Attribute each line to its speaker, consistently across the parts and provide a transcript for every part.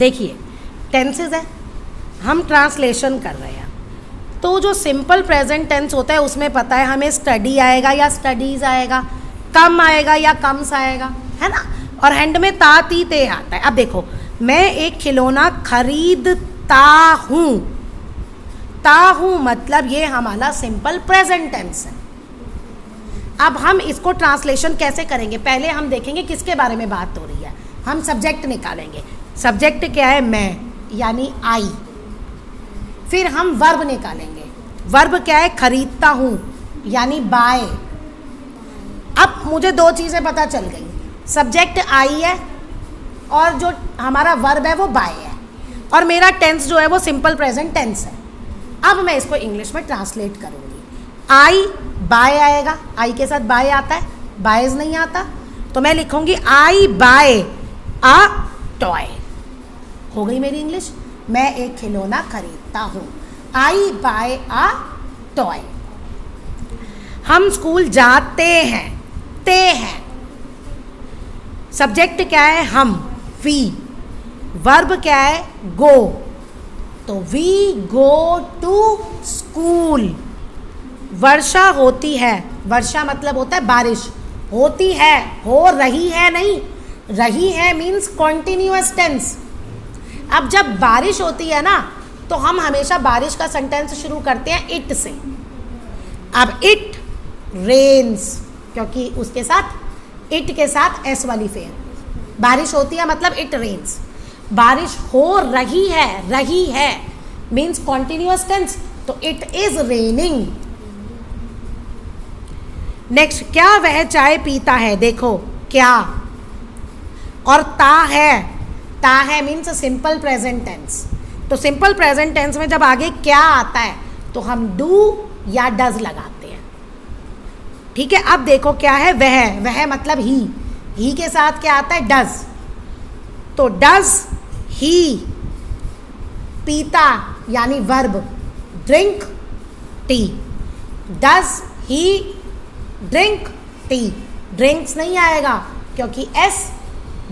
Speaker 1: देखिए टेंसेज है, हम ट्रांसलेशन कर रहे हैं, तो जो सिंपल प्रेजेंट टेंस होता है उसमें पता है हमें स्टडी आएगा या स्टडीज़ आएगा, कम आएगा या कम्स आएगा, है ना। और हैंड में ता ती ते आता है। अब देखो, मैं एक खिलौना खरीदता हूँ, ता हूँ मतलब ये हमारा सिंपल प्रेजेंट टेंस है। अब हम इसको ट्रांसलेशन कैसे करेंगे, पहले हम देखेंगे किसके बारे में बात हो रही है। हम सब्जेक्ट निकालेंगे, सब्जेक्ट क्या है, मैं यानी आई। फिर हम वर्ब निकालेंगे, वर्ब क्या है, खरीदता हूँ यानी बाय। अब मुझे दो चीज़ें पता चल गई, सब्जेक्ट आई है और जो हमारा वर्ब है वो बाय है, और मेरा टेंस जो है वो सिंपल प्रेजेंट टेंस है। अब मैं इसको इंग्लिश में ट्रांसलेट करूँगी। आई बाय आएगा, आई के साथ बाय आता है, बायज नहीं आता, तो मैं लिखूँगी आई बाय अ टॉय। हो गई मेरी इंग्लिश, मैं एक खिलौना खरीदता हूँ, आई बाय अ टॉय। हम स्कूल जाते हैं, ते हैं। सब्जेक्ट क्या है, हम, वी। वर्ब क्या है, गो, तो वी गो टू स्कूल। वर्षा होती है, वर्षा मतलब होता है बारिश, होती है, हो रही है नहीं, रही है मीन्स कॉन्टिन्यूअस टेंस। अब जब बारिश होती है ना, तो हम हमेशा बारिश का सेंटेंस शुरू करते हैं इट से। अब इट रेन्स, क्योंकि उसके साथ इट के साथ एस वाली फेयर, बारिश होती है मतलब इट रेन्स। बारिश हो रही है मीन्स कॉन्टिन्यूअस टेंस, तो इट इज रेनिंग। नेक्स्ट, क्या वह चाय पीता है, देखो क्या, और ता है मीन्स सिंपल प्रेजेंट टेंस। तो सिंपल प्रेजेंट टेंस में जब आगे क्या आता है तो हम डू या डज लगाते हैं, ठीक है। अब देखो क्या है, वह मतलब ही के साथ क्या आता है, डज, तो डज ही पीता यानी verb, drink tea, does he drink tea. Drinks नहीं आएगा क्योंकि एस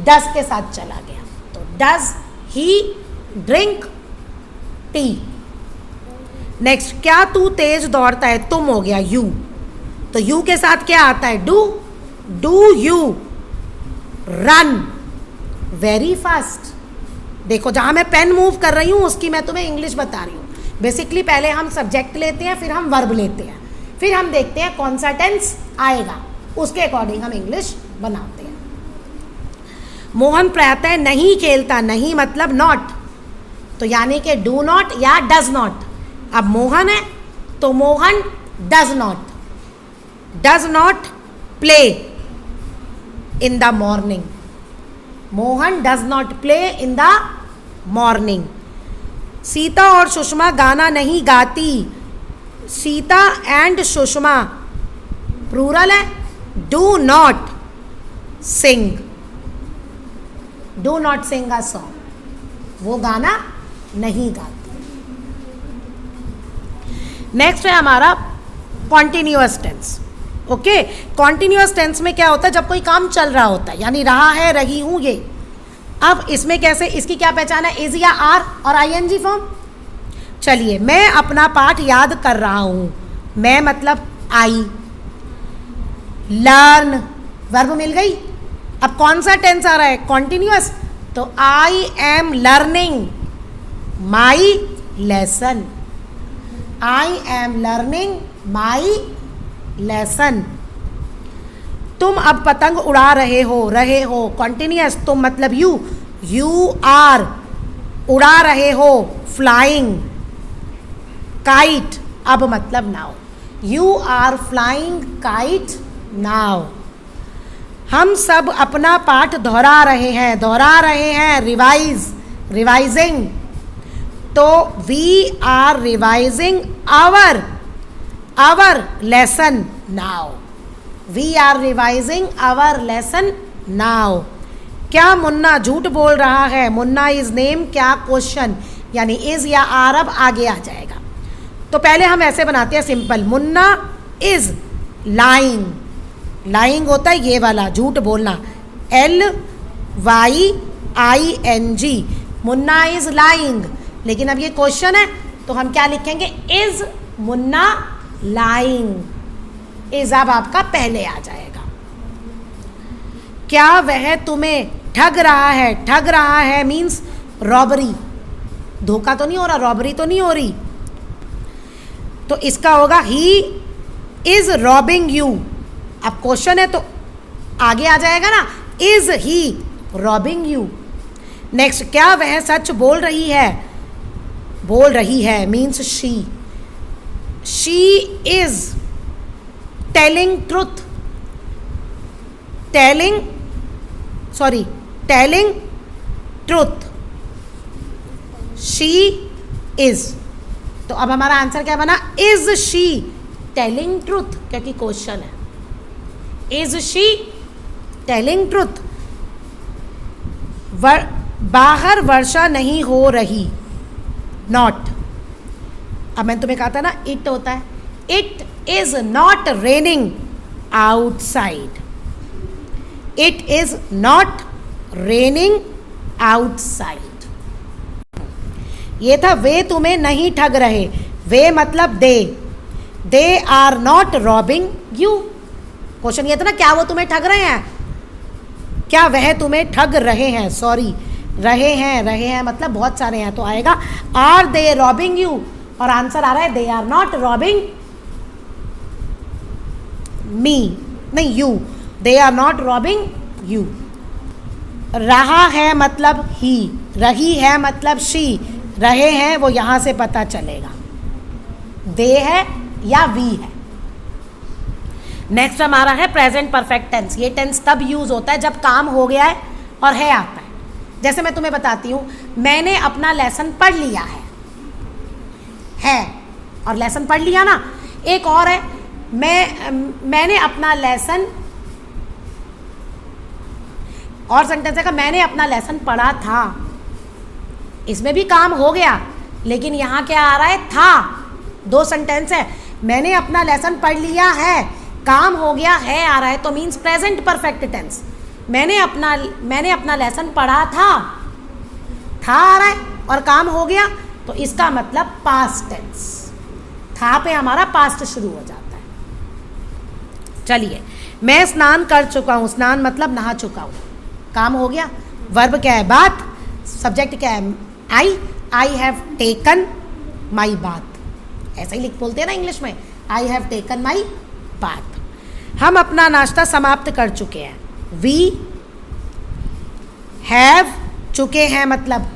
Speaker 1: डज के साथ चला गया, तो does he drink tea. Next, क्या तू तेज दौड़ता है, तुम हो गया यू, तो यू के साथ क्या आता है, do you run very fast. देखो जहां मैं पेन मूव कर रही हूं उसकी मैं तुम्हें इंग्लिश बता रही हूं। बेसिकली पहले हम सब्जेक्ट लेते हैं, फिर हम वर्ब लेते हैं, फिर हम देखते हैं कौन सा टेंस आएगा, उसके अकॉर्डिंग हम इंग्लिश बनाते हैं। मोहन प्रायतः नहीं खेलता, नहीं मतलब नॉट, तो यानी कि डू नॉट या डज नॉट। अब मोहन है तो Mohan does not play in the morning, Mohan does not play in the morning. Sita और सुषमा गाना नहीं गाती, सीता एंड सुषमा प्लूरल है, do not sing a song, वो गाना नहीं गाती। नेक्स्ट है हमारा continuous tense. Okay, continuous tense में क्या होता है, जब कोई काम चल रहा होता है, यानी रहा है, रही हूं, ये। अब इसमें कैसे, इसकी क्या पहचान है, इज या आर और आईएनजी फॉर्म। चलिए, मैं अपना पाठ याद कर रहा हूं, मैं मतलब आई, लर्न वर्ब मिल गई। अब कौन सा टेंस आ रहा है, कॉन्टिन्यूअस, तो I am learning my lesson, I am learning my lesson. तुम अब पतंग उड़ा रहे हो कॉन्टिन्यूअस, तुम मतलब यू आर उड़ा रहे हो, फ्लाइंग। काइट अब मतलब now, you are flying kite now. हम सब अपना पाठ दोहरा रहे हैं, रिवाइजिंग, तो we are revising our lesson now, we are revising our lesson now. क्या मुन्ना झूठ बोल रहा है, मुन्ना इज नेम, क्या क्वेश्चन, यानी इज या आर अब आगे आ जाएगा। तो पहले हम ऐसे बनाते हैं simple, Munna is lying, lying होता है ये वाला झूठ बोलना, LYING, मुन्ना इज लाइंग, लेकिन अब ये क्वेश्चन है तो हम क्या लिखेंगे, इज मुन्ना लाइंग, इज अब आपका पहले आ जाएगा। क्या वह तुम्हें ठग रहा है, ठग रहा है मीन्स रॉबरी, धोखा तो नहीं हो रहा, रॉबरी तो नहीं हो रही, तो इसका होगा ही इज रॉबिंग यू। अब क्वेश्चन है तो आगे आ जाएगा ना, is he robbing you. Next, क्या वह सच बोल रही है, बोल रही है means she is telling truth, telling truth, she is. तो अब हमारा आंसर क्या बना, इज शी टेलिंग ट्रुथ, क्योंकि क्वेश्चन है, इज शी टेलिंग ट्रुथ। बाहर वर्षा नहीं हो रही, नॉट। अब मैंने तुम्हें कहा था ना इट होता है, it is not raining outside, it is not raining outside. ये था वे तुम्हें नहीं ठग रहे, वे मतलब they are not robbing you. Question ये था ना, क्या वो तुम्हें ठग रहे हैं, क्या वह तुम्हें ठग रहे हैं, सॉरी रहे हैं मतलब बहुत सारे हैं, तो आएगा आर दे रॉबिंग यू, और आंसर आ रहा है they are not robbing me, नहीं you, they are not robbing you. रहा है मतलब ही, रही है मतलब शी, रहे हैं वो यहां से पता चलेगा, दे है या वी है। नेक्स्ट हमारा है प्रेजेंट परफेक्ट टेंस। ये टेंस तब यूज होता है जब काम हो गया है और है आता है। जैसे मैं तुम्हें बताती हूँ, मैंने अपना लेसन पढ़ लिया है और लेसन पढ़ लिया ना। एक और है, मैंने अपना लेसन, और सेंटेंस है का मैंने अपना लेसन पढ़ा था, इसमें भी काम हो गया लेकिन यहाँ क्या आ रहा है, था। दो सेंटेंस है, मैंने अपना लेसन पढ़ लिया है, काम हो गया है आ रहा है, तो मीन्स प्रेजेंट परफेक्ट टेंस। मैंने अपना लेसन पढ़ा था आ रहा है और काम हो गया, तो इसका मतलब पास्ट टेंस। था पे हमारा पास्ट शुरू हो जाता है। चलिए, मैं स्नान कर चुका हूँ, स्नान मतलब नहा चुका हूँ, काम हो गया। वर्ब क्या है, बात। सब्जेक्ट क्या है, I have taken my bath. ऐसा ही बोलते हैं ना इंग्लिश में, I have taken my bath. हम अपना नाश्ता समाप्त कर चुके हैं, वी हैव, चुके हैं मतलब